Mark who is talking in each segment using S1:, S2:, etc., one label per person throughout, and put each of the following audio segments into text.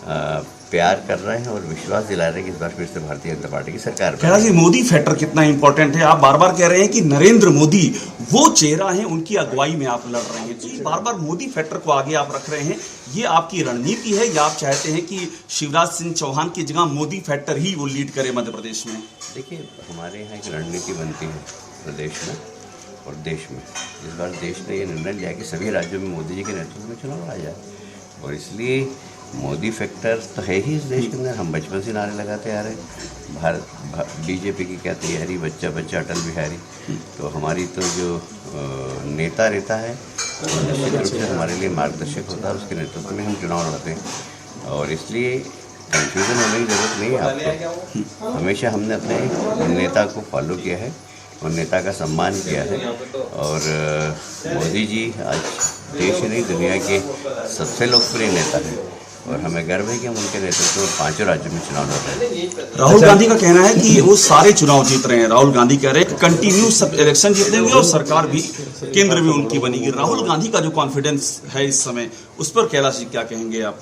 S1: प्यार कर रहे हैं और विश्वास दिला रहे हैं कि इस बार फिर से भारतीय जनता पार्टी की सरकार
S2: खैरा जी, मोदी फैक्टर कितना इंपॉर्टेंट है? आप बार बार कह रहे हैं कि नरेंद्र मोदी वो चेहरा है, उनकी अगुवाई में आप लड़ रहे हैं, तो बार बार मोदी फैक्टर को आगे आप रख रहे हैं, ये आपकी रणनीति है या आप चाहते हैं कि शिवराज सिंह चौहान की जगह मोदी फैक्टर ही वो लीड करे मध्य प्रदेश में?
S1: देखिए, हमारे यहाँ एक रणनीति बनती है प्रदेश में और देश में। इस बार देश ने ये निर्णय लिया कि सभी राज्यों में मोदी जी के नेतृत्व में चुनाव आ जाए और इसलिए मोदी फैक्टर तो है ही इस देश के अंदर। हम बचपन से नारे लगाते आ रहे हैं, भारत बीजेपी की क्या तैयारी, बच्चा बच्चा अटल बिहारी। तो हमारी तो जो नेता रहता है निश्चित रूप से हमारे लिए मार्गदर्शक होता है, उसके नेतृत्व में हम चुनाव लड़ते हैं और इसलिए कन्फ्यूज़न होने की ज़रूरत नहीं है आपको। हमेशा हमने अपने नेता को फॉलो किया है और नेता का सम्मान किया है और मोदी जी आज देश ही नहीं दुनिया के सबसे लोकप्रिय नेता हैं और हमें गर्व है कि हम उनके नेतृत्व में 5 राज्यों में चुनाव लड़ रहे हैं।
S2: राहुल गांधी का कहना है कि वो सारे चुनाव जीत रहे हैं। राहुल गांधी कह रहे हैं कि कंटिन्यू सब इलेक्शन जीतेंगे और सरकार भी केंद्र में उनकी बनेगी। राहुल गांधी का जो कॉन्फिडेंस है इस समय, उस पर कैलाश जी क्या कहेंगे आप?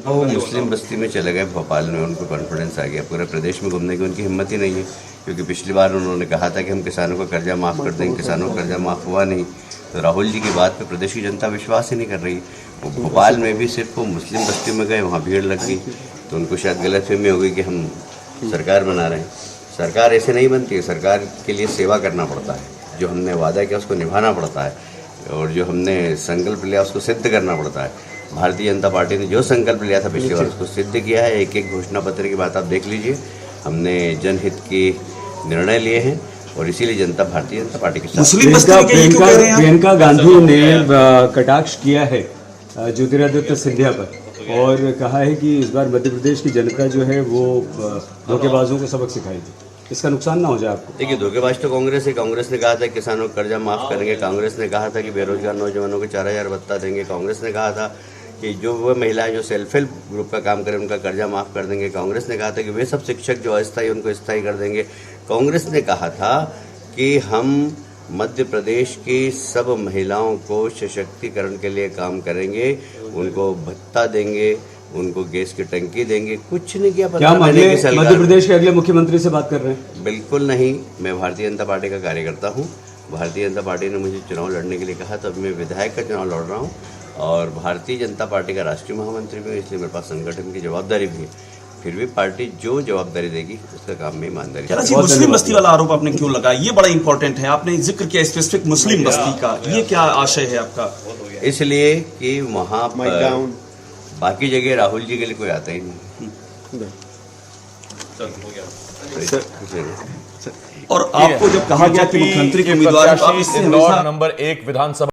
S1: वो मुस्लिम बस्ती में चले गए भोपाल में, उनको कॉन्फिडेंस आ गया। पूरे प्रदेश में घूमने की उनकी हिम्मत ही नहीं है, क्योंकि पिछली बार उन्होंने कहा था कि हम किसानों का कर्जा माफ़ कर देंगे, किसानों का कर्जा माफ़ हुआ नहीं। तो राहुल जी की बात पे प्रदेश की जनता विश्वास ही नहीं कर रही। वो भोपाल में भी सिर्फ वो मुस्लिम बस्ती में गए, वहाँ भीड़ लग गई, तो उनको शायद गलतफहमी हो गई कि हम सरकार बना रहे हैं। सरकार ऐसे नहीं बनती है, सरकार के लिए सेवा करना पड़ता है। जो हमने वादा किया उसको निभाना पड़ता है और जो हमने संकल्प लिया उसको सिद्ध करना पड़ता है। भारतीय जनता पार्टी ने जो संकल्प लिया था पिछली बार उसको सिद्ध किया है। एक एक घोषणा पत्र की बात आप देख लीजिए, हमने जनहित के निर्णय लिए हैं और इसीलिए जनता भारतीय जनता पार्टी के साथ।
S3: प्रियंका गांधी ने कटाक्ष किया है ज्योतिरादित्य सिंधिया पर और कहा है कि इस बार मध्य प्रदेश की जनता जो है वो धोखेबाजों को सबक सिखाएगी, इसका नुकसान ना हो जाए आपको।
S1: देखिए, धोखेबाज तो कांग्रेस है। कांग्रेस ने कहा था किसानों का कर्जा माफ़ करेंगे, कांग्रेस ने कहा था कि बेरोजगार नौजवानों को 4000 भत्ता देंगे, कांग्रेस ने कहा था कि जो वो महिलाएं जो सेल्फ हेल्प ग्रुप का काम करें उनका कर्जा माफ़ कर देंगे, कांग्रेस ने कहा था कि वे सब शिक्षक जो अस्थायी उनको स्थायी कर देंगे, कांग्रेस ने कहा था कि हम मध्य प्रदेश की सब महिलाओं को सशक्तिकरण के लिए काम करेंगे, उनको भत्ता देंगे, उनको गैस की टंकी देंगे। कुछ नहीं किया।
S3: क्या मध्य प्रदेश के अगले मुख्यमंत्री से बात कर रहे हैं?
S1: बिल्कुल नहीं। मैं भारतीय जनता पार्टी का कार्यकर्ता हूँ। भारतीय जनता पार्टी ने मुझे चुनाव लड़ने के लिए कहा, तो अभी मैं विधायक का चुनाव लड़ रहा हूँ और भारतीय जनता पार्टी का राष्ट्रीय महामंत्री भी हूँ, इसलिए मेरे पास संगठन की जवाबदारी भी है। फिर भी पार्टी जो जवाबदारी देगी उसका काम में ईमानदारी।
S2: मुस्लिम बस्ती वाला आरोप आपने क्यों लगाया? ये बड़ा इंपॉर्टेंट है, आपने जिक्र किया स्पेसिफिक मुस्लिम बस्ती का, ये क्या आशय है आपका?
S1: इसलिए कि वहाँ पर बाकी जगह राहुल जी के लिए कोई आता ही नहीं।
S2: और आपको जब कहा गया कि मुख्यमंत्री के उम्मीदवार
S4: नंबर 1 विधानसभा